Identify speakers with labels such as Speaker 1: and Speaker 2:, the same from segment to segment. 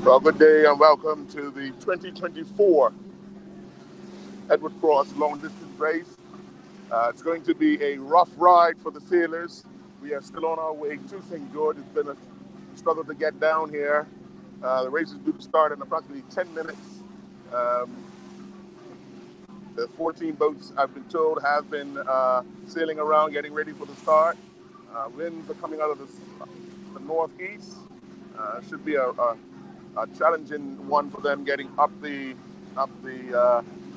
Speaker 1: Well, good day and welcome to the 2024 Edward Cross Long Distance Race. It's going to be a rough ride for the sailors. We are still on our way to St. George. It's been a struggle to get down here. The race is due to start in approximately 10 minutes. Um, the 14 boats, I've been told, have been sailing around getting ready for the start. Winds are coming out of the northeast. Should be a challenging one for them getting up the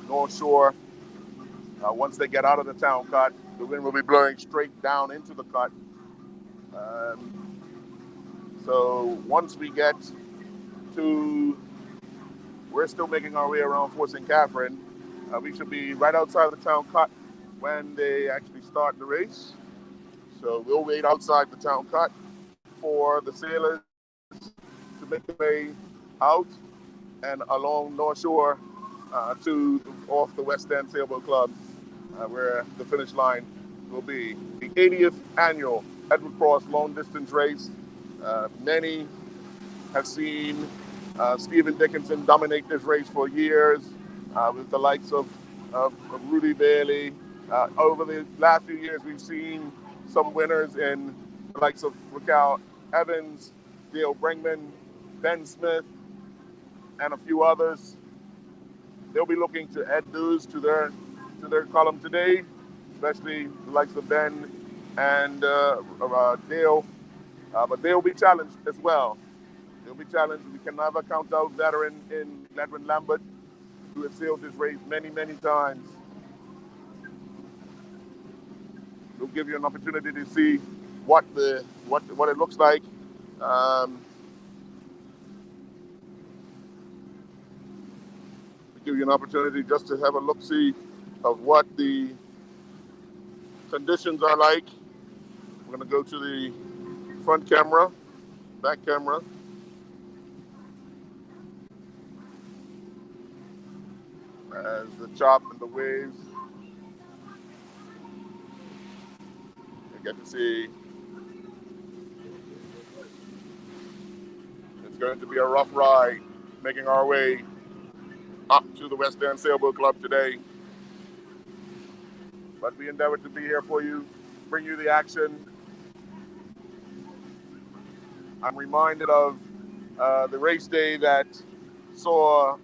Speaker 1: North Shore. Once they get out of the town cut, the wind will be blowing straight down into the cut. So once we get to, we're still making our way around Fort St. Catherine. We should be right outside the town cut when they actually start the race. So we'll wait outside the town cut for the sailors to make their way out and along North Shore off the West End Sailboat Club, where the finish line will be. The 80th annual Edward Cross Long Distance Race. Many have seen Stephen Dickinson dominate this race for years with the likes of Rudy Bailey. Over the last few years, we've seen some winners in the likes of Raquel Evans, Dale Bringman, Ben Smith, and a few others. They'll be looking to add news to their column today, especially the likes of Ben and Dale. But they'll be challenged as well. They'll be challenged. We can never count out veteran in Edwin Lambert, who has sailed this race many, many times. We'll give you an opportunity to see what it looks like. Give you an opportunity just to have a look-see of what the conditions are like. We're going to go to the front camera, back camera. As the chop and the waves, you get to see it's going to be a rough ride making our way up to the West End Sailboat Club today. But we endeavor to be here for you, bring you the action. I'm reminded of the race day that saw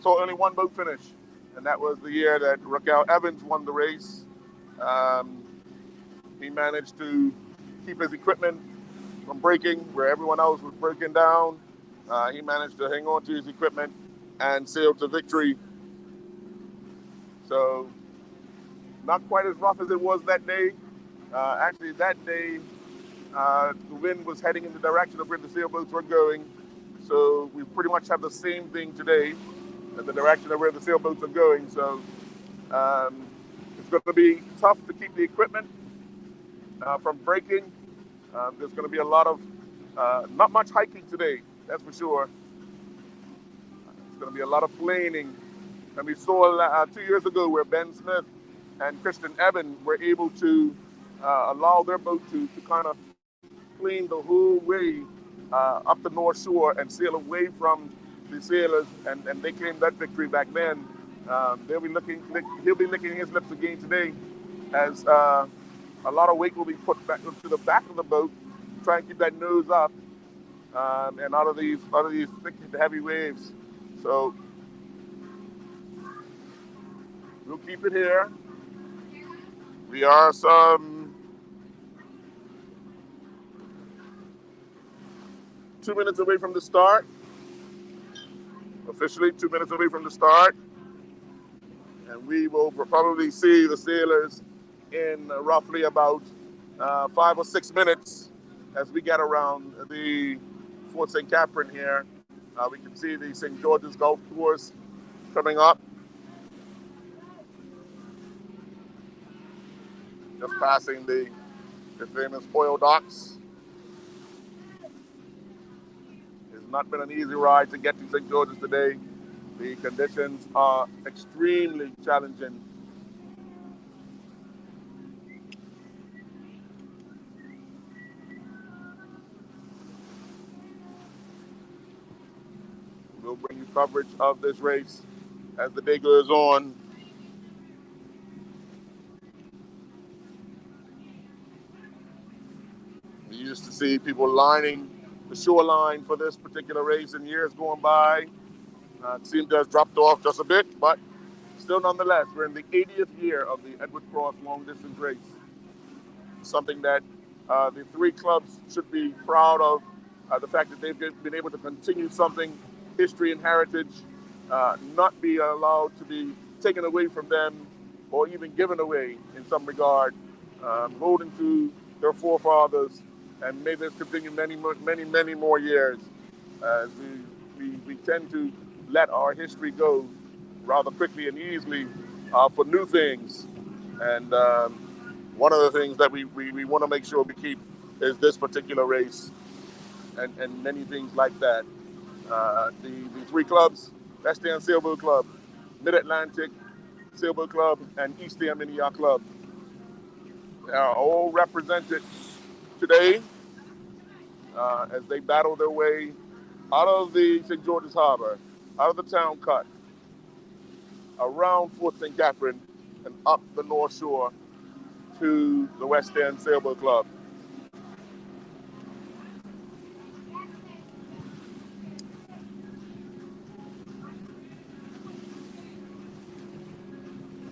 Speaker 1: only one boat finish, and that was the year that Raquel Evans won the race. He managed to keep his equipment from breaking where everyone else was breaking down. He managed to hang on to his equipment and sail to victory. So not quite as rough as it was that day. Actually, that day, the wind was heading in the direction of where the sailboats were going. So we pretty much have the same thing today, in the direction of where the sailboats are going. So it's going to be tough to keep the equipment from breaking. There's going to be a lot of, not much hiking today, that's for sure. It's going to be a lot of planing. And we saw 2 years ago where Ben Smith and Christian Evan were able to allow their boat to kind of plane the whole way up the North Shore and sail away from the sailors, and they claimed that victory back then. He'll be licking his lips again today, as a lot of weight will be put back to the back of the boat, try and keep that nose up, and out of these thick, heavy waves. So we'll keep it here. We are some 2 minutes away from the start. Officially 2 minutes away from the start. And we will probably see the sailors in roughly about 5 or 6 minutes as we get around the Fort St. Catherine here. We can see the St. George's Golf Course coming up. Just passing the famous oil docks. It's not been an easy ride to get to St. George's today. The conditions are extremely challenging. We'll bring you coverage of this race as the day goes on. We used to see people lining the shoreline for this particular race in years going by. It seemed to have dropped off just a bit, but still nonetheless, we're in the 80th year of the Edward Cross long distance race. Something that the three clubs should be proud of, the fact that they've been able to continue something, history and heritage, not be allowed to be taken away from them or even given away in some regard, holding to their forefathers, and may this continue many, many more years as we tend to let our history go rather quickly and easily for new things. And one of the things that we want to make sure we keep is this particular race and many things like that. The three clubs, West End Sailboat Club, Mid-Atlantic Sailboat Club, and East End Mini Yacht Club are all represented today as they battle their way out of the St. George's Harbor, out of the town cut, around Fort St. Catherine, and up the North Shore to the West End Sailboat Club.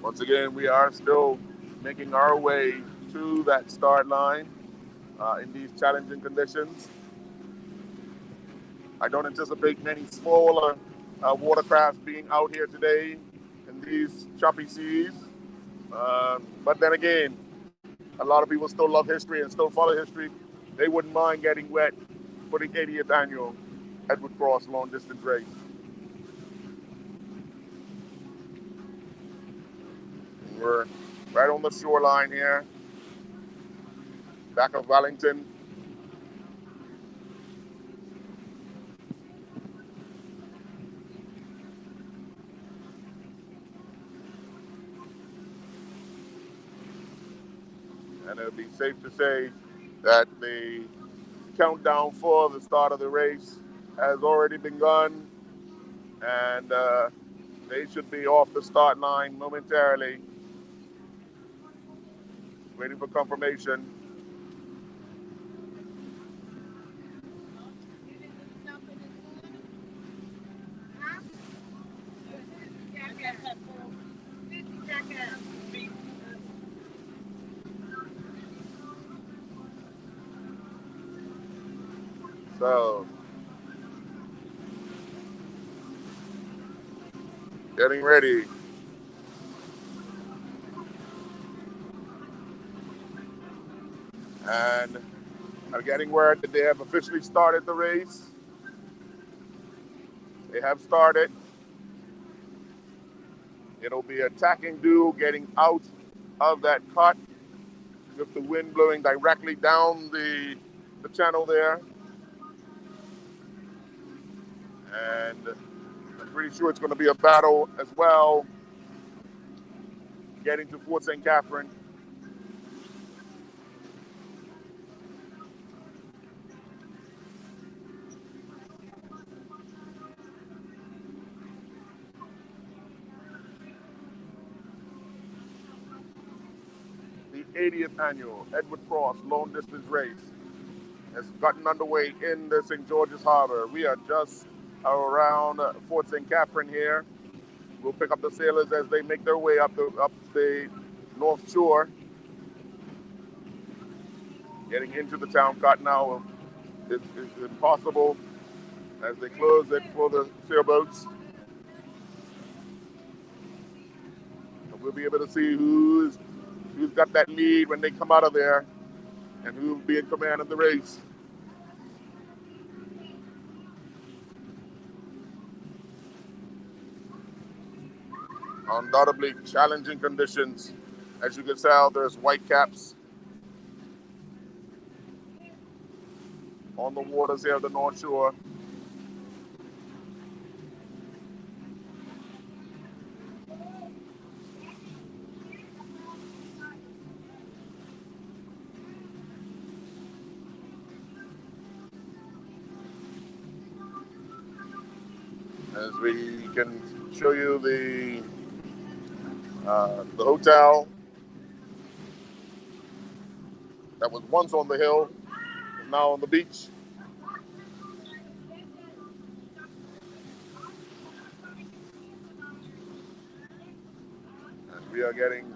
Speaker 1: Once again, we are still making our way to that start line in these challenging conditions. I don't anticipate many smaller watercrafts being out here today in these choppy seas. But then again, a lot of people still love history and still follow history. They wouldn't mind getting wet for the 80th annual Edward Cross long distance race. We're right on the shoreline here, back of Wellington. And it would be safe to say that the countdown for the start of the race has already begun, and they should be off the start line momentarily, waiting for confirmation. So, getting ready. And I'm getting word that they have officially started the race. They have started. It'll be a tacking duel getting out of that cut with the wind blowing directly down the channel there. And I'm pretty sure it's going to be a battle as well getting to Fort St. Catherine. The 80th annual Edward Cross long distance race has gotten underway in the St. George's Harbor. We are just around Fort St. Catherine here. We'll pick up the sailors as they make their way up the North Shore. Getting into the town cut now is impossible as they close it for the sailboats. And we'll be able to see who's got that lead when they come out of there and who will be in command of the race. Undoubtedly challenging conditions. As you can tell, there's white caps on the waters here of the North Shore. as we can show you the hotel that was once on the hill is now on the beach. And we are getting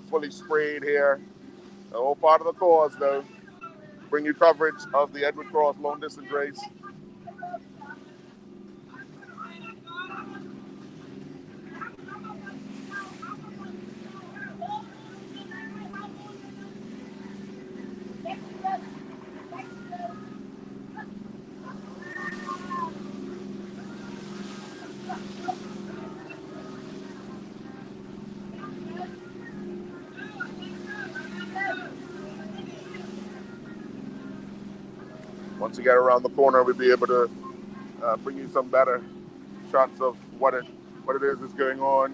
Speaker 1: fully sprayed here. All part of the cause, though. Bring you coverage of the Edward Cross long distance race. Once you get around the corner, we'll be able to bring you some better shots of what it is that's going on.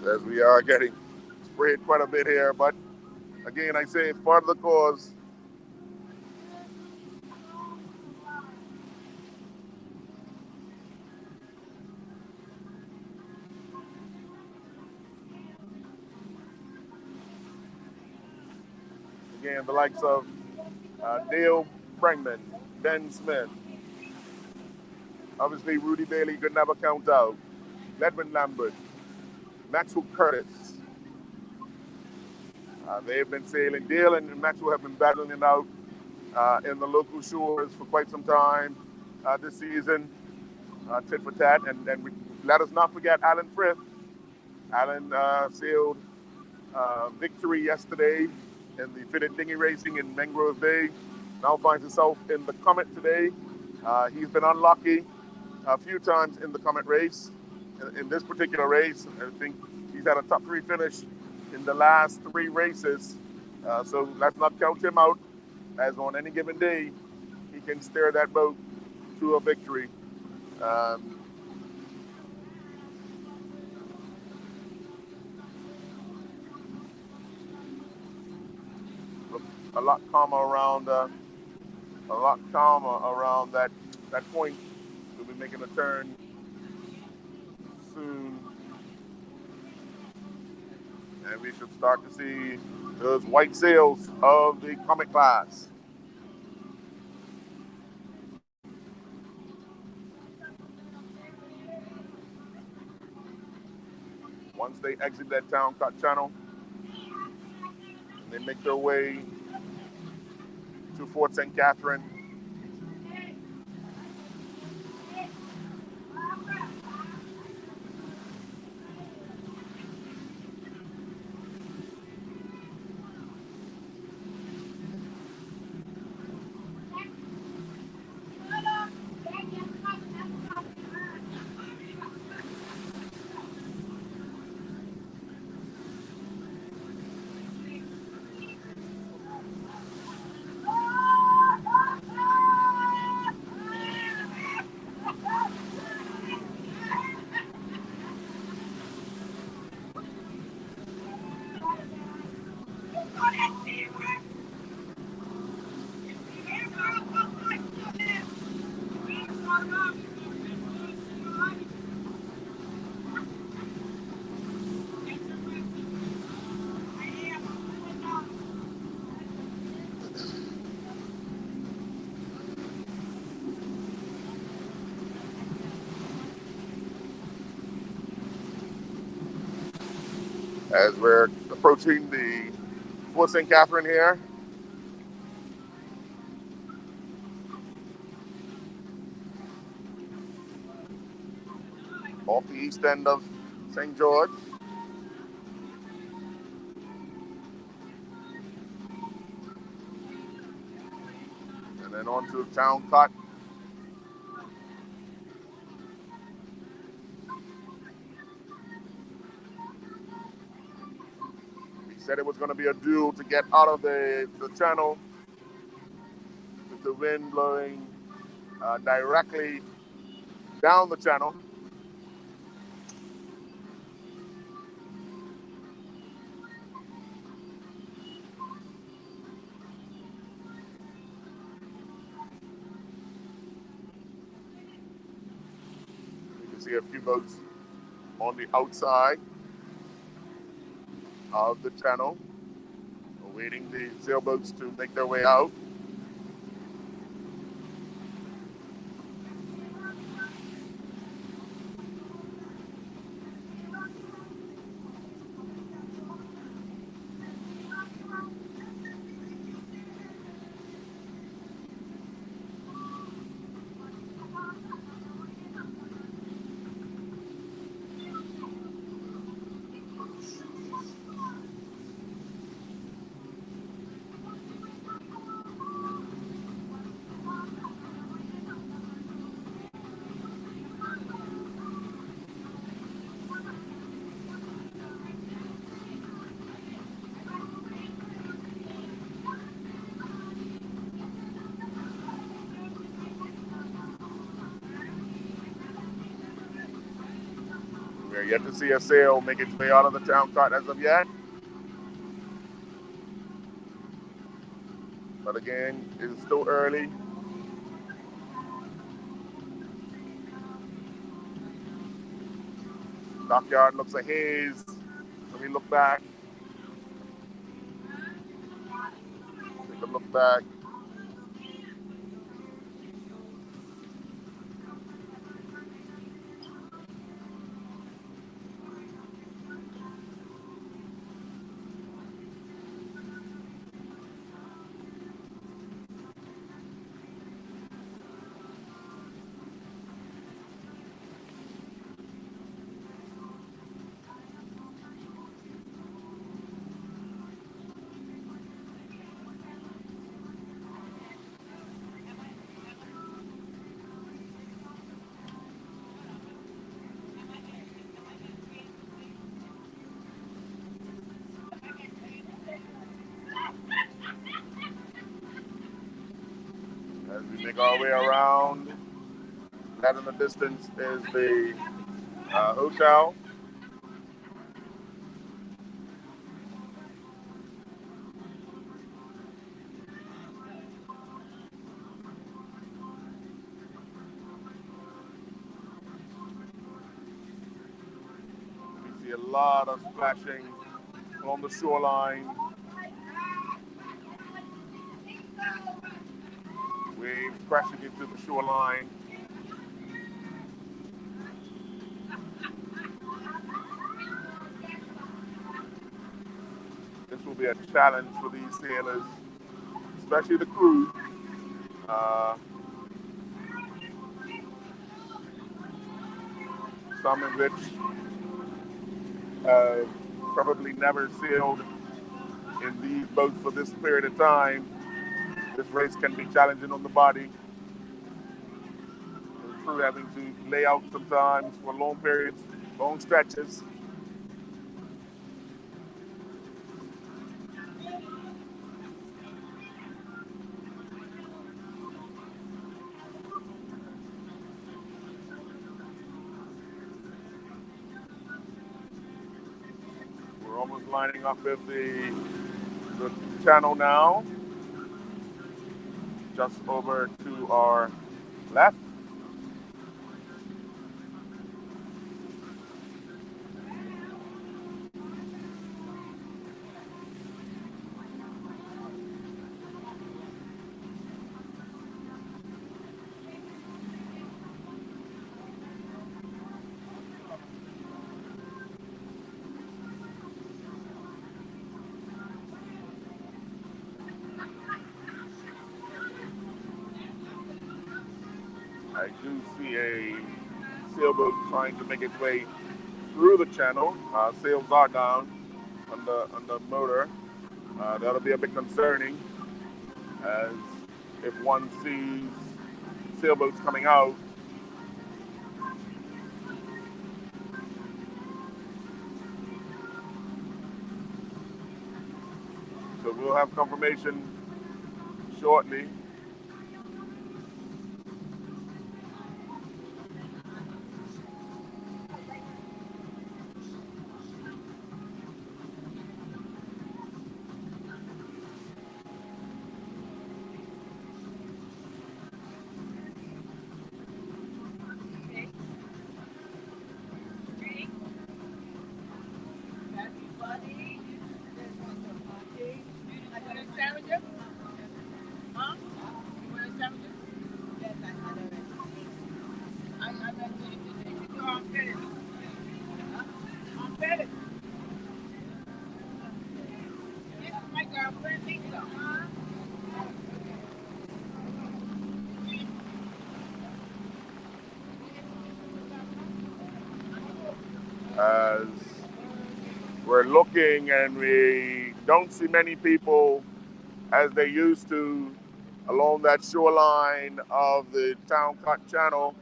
Speaker 1: As we are getting sprayed quite a bit here, but again, I say it's part of the cause. Again, the likes of Dale Bregman, Ben Smith, obviously Rudy Bailey could never count out, Ledwin Lambert, Maxwell Curtis. They've been sailing. Dale and Maxwell have been battling it out in the local shores for quite some time this season, tit for tat. And let us not forget Alan Frith. Alan sailed victory yesterday in the fitted dinghy racing in Mangrove Bay. Now finds himself in the Comet today. He's been unlucky a few times in the Comet race. In this particular race, I think he's had a top 3 finish in the last 3 races. So let's not count him out, as on any given day, he can steer that boat to a victory. A lot calmer around that point. We'll be making a turn soon, and we should start to see those white sails of the Comet class. Once they exit that town cut channel, and they make their way to Fort St. Catherine, as we're approaching the Fort St. Catherine here. Off the east end of St. George. And then on to Town Cut. said it was going to be a duel to get out of the channel with the wind blowing directly down the channel. You can see a few boats on the outside of the channel, awaiting the sailboats to make their way out. We're yet to see a sail make its way out of the town cart as of yet. But again, it's still early. Dockyard looks a haze. Let me look back. Take a look back. As we make our way around, that in the distance is the hotel. We see a lot of splashing on the shoreline. Waves crashing into the shoreline. This will be a challenge for these sailors, especially the crew. Some of which have probably never sailed in these boats for this period of time. This race can be challenging on the body. The crew having to lay out sometimes for long periods, long stretches. We're almost lining up with the channel now. Just over to our left. I do see a sailboat trying to make its way through the channel. Sails are down on the motor. That'll be a bit concerning, as if one sees sailboats coming out. We'll have confirmation shortly. As we're looking and we don't see many people as they used to along that shoreline of the Town Cut Channel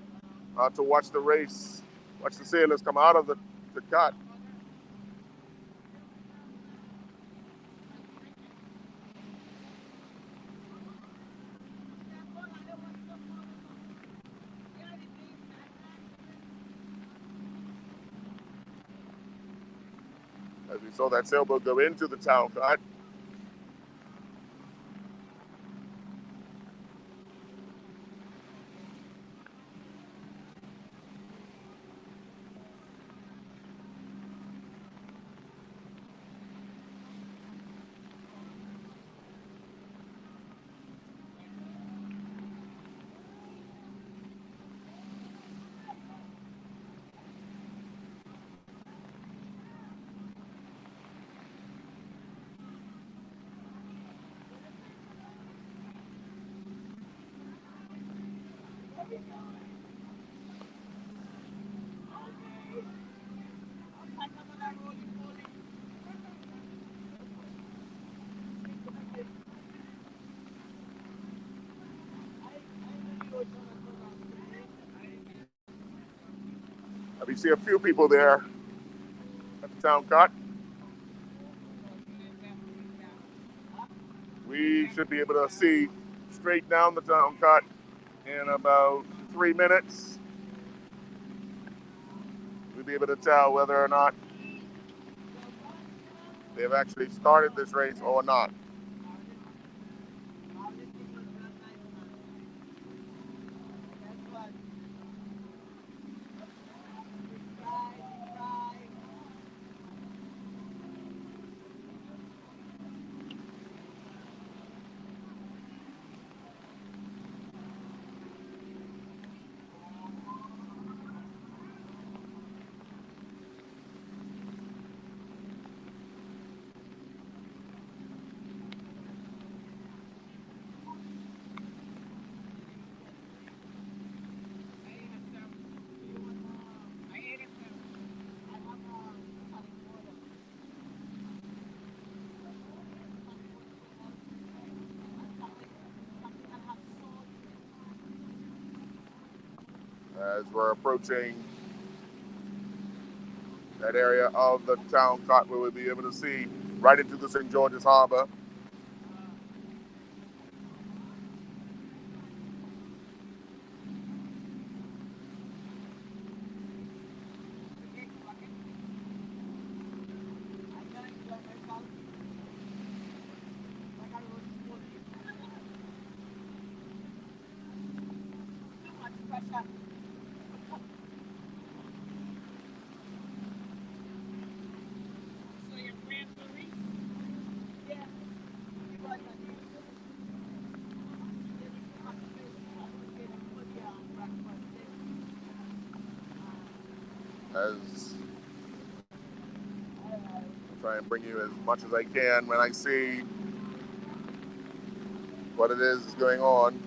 Speaker 1: to watch the race, watch the sailors come out of the cut. As we saw that sailboat go into the Town Cut. We see a few people there at the Town Cut. We should be able to see straight down the Town Cut in about 3 minutes. We'll be able to tell whether or not they've actually started this race or not. As we're approaching that area of the Town Cut where we'll be able to see right into the St. George's Harbor. As I'll try and bring you as much as I can when I see what it is going on.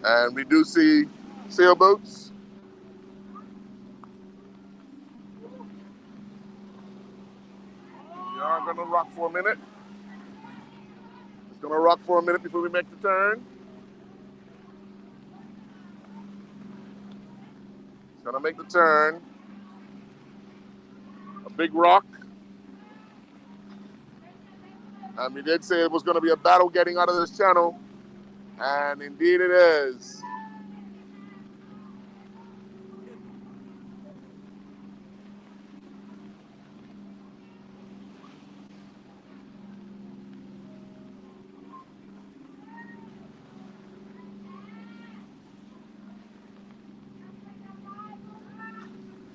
Speaker 1: And we do see sailboats. We are going to rock for a minute. It's going to rock for a minute before we make the turn. It's going to make the turn. A big rock. And we did say it was going to be a battle getting out of this channel. And indeed it is.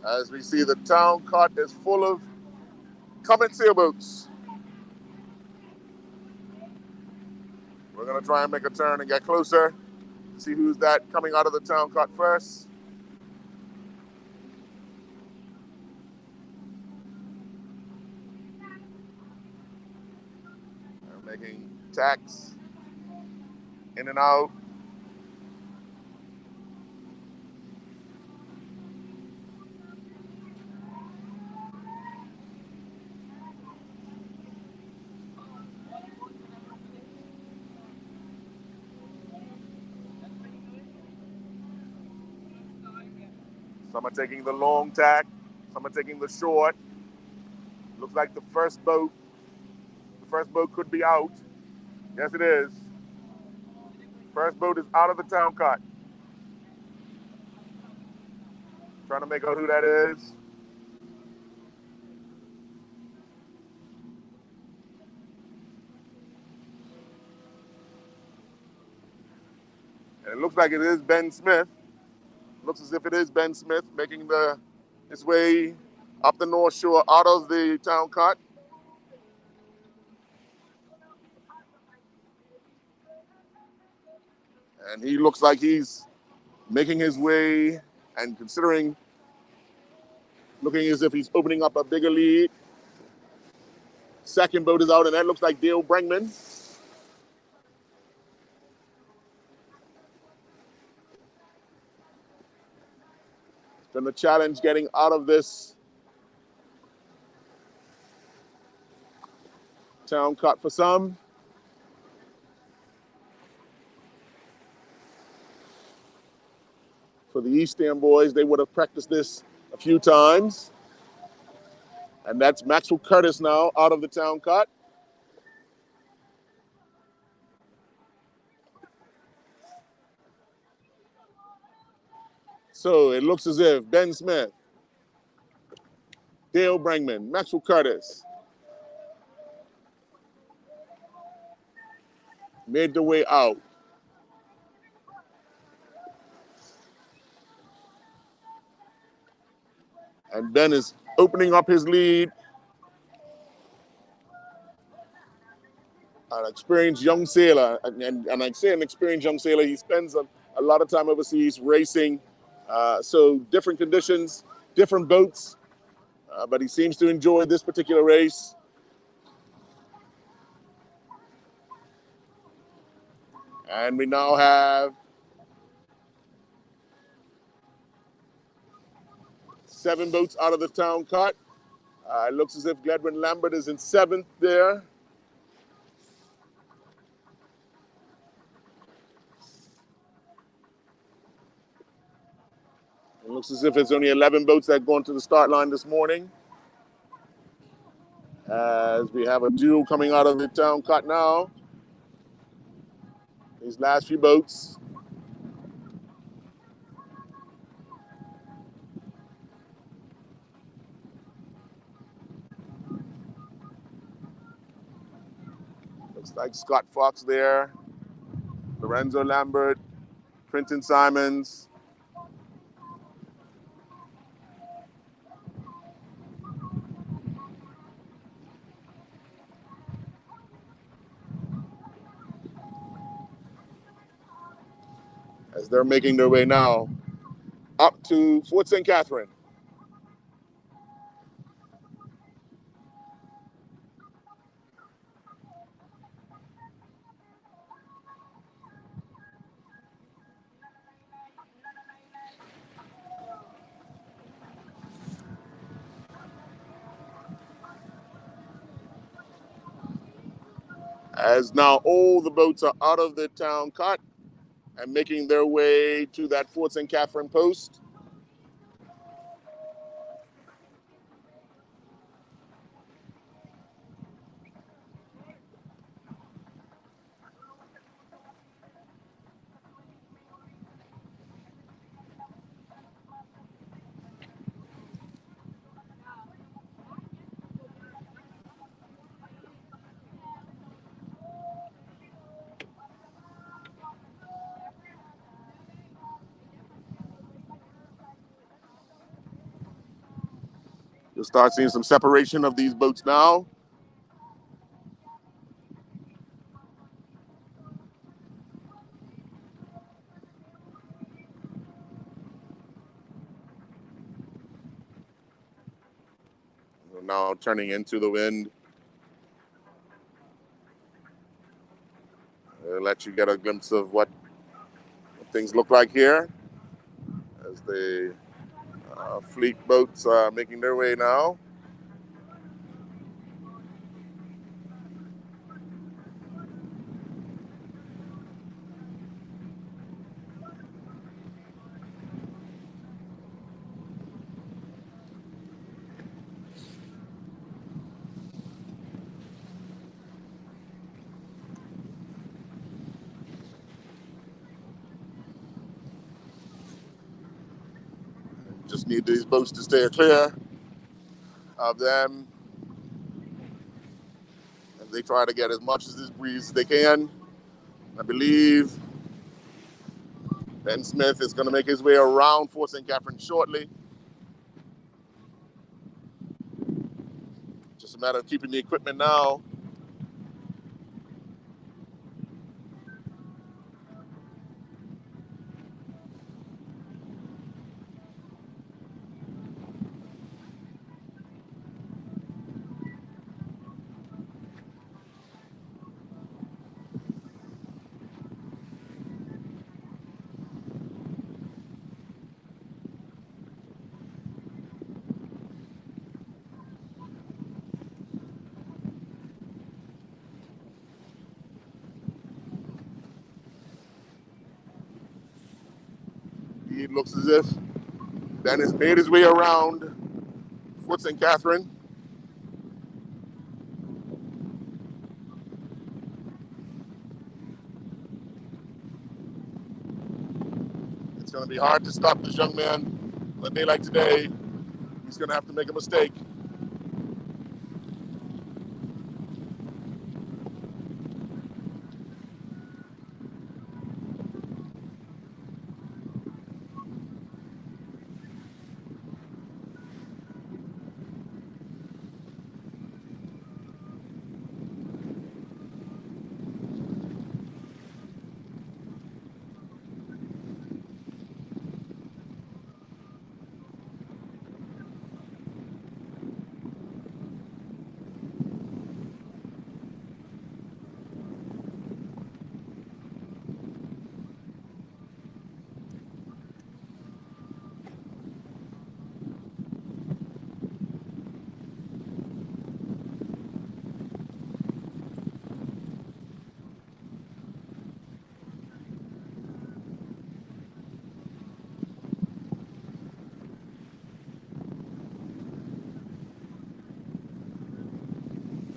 Speaker 1: As we see, the town cart is full of Comet sailboats. We're going to try and make a turn and get closer. See who's that coming out of the town cart first. They're making tacks in and out. Some are taking the long tack. Some are taking the short. Looks like the first boat could be out. Yes, it is. First boat is out of the town cart. Trying to make out who that is. And it looks like it is Ben Smith. Looks as if it is Ben Smith making his way up the North Shore out of the town cart. And he looks like he's making his way and looking as if he's opening up a bigger lead. Second boat is out, and that looks like Dale Brengman. It's been the challenge getting out of this town cart for some. For the East End boys, they would have practiced this a few times. And that's Maxwell Curtis now out of the town cart. So it looks as if Ben Smith, Dale Brengman, Maxwell Curtis made their way out. And Ben is opening up his lead. An experienced young sailor, and I say an experienced young sailor, he spends a lot of time overseas racing. So different conditions, different boats, but he seems to enjoy this particular race. And we now have 7 boats out of the town cart. It looks as if Gledwin Lambert is in 7th there. It looks as if it's only 11 boats that go into the start line this morning. As we have a duo coming out of the town cart now. These last few boats. Looks like Scott Fox there, Lorenzo Lambert, Quentin Simons. As they're making their way now up to Fort St. Catherine. as now all the boats are out of the town cut and making their way to that Fort St. Catherine post. You'll start seeing some separation of these boats now. We're now turning into the wind. I'll let you get a glimpse of what things look like here as the fleet boats are making their way now. Just need these boats to stay clear of them as they try to get as much of this breeze as they can. I believe Ben Smith is going to make his way around Fort St. Catherine shortly. Just a matter of keeping the equipment now. It looks as if Ben has made his way around Fort St. Catherine. It's going to be hard to stop this young man on a day like today. He's going to have to make a mistake.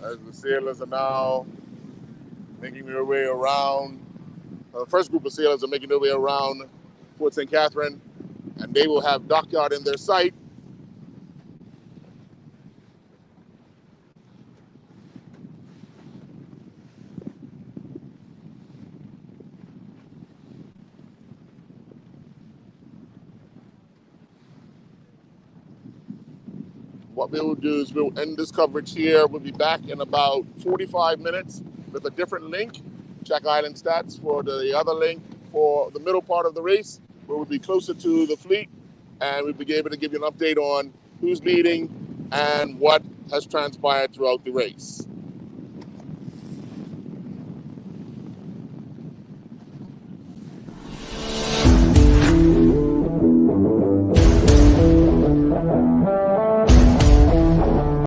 Speaker 1: As the sailors are now making their way around, the first group of sailors are making their way around Fort St. Catherine, and they will have Dockyard in their sight. What we will do is we'll end this coverage here. We'll be back in about 45 minutes with a different link. Check Island Stats for the other link for the middle part of the race, where we'll be closer to the fleet, and we'll be able to give you an update on who's leading and what has transpired throughout the race.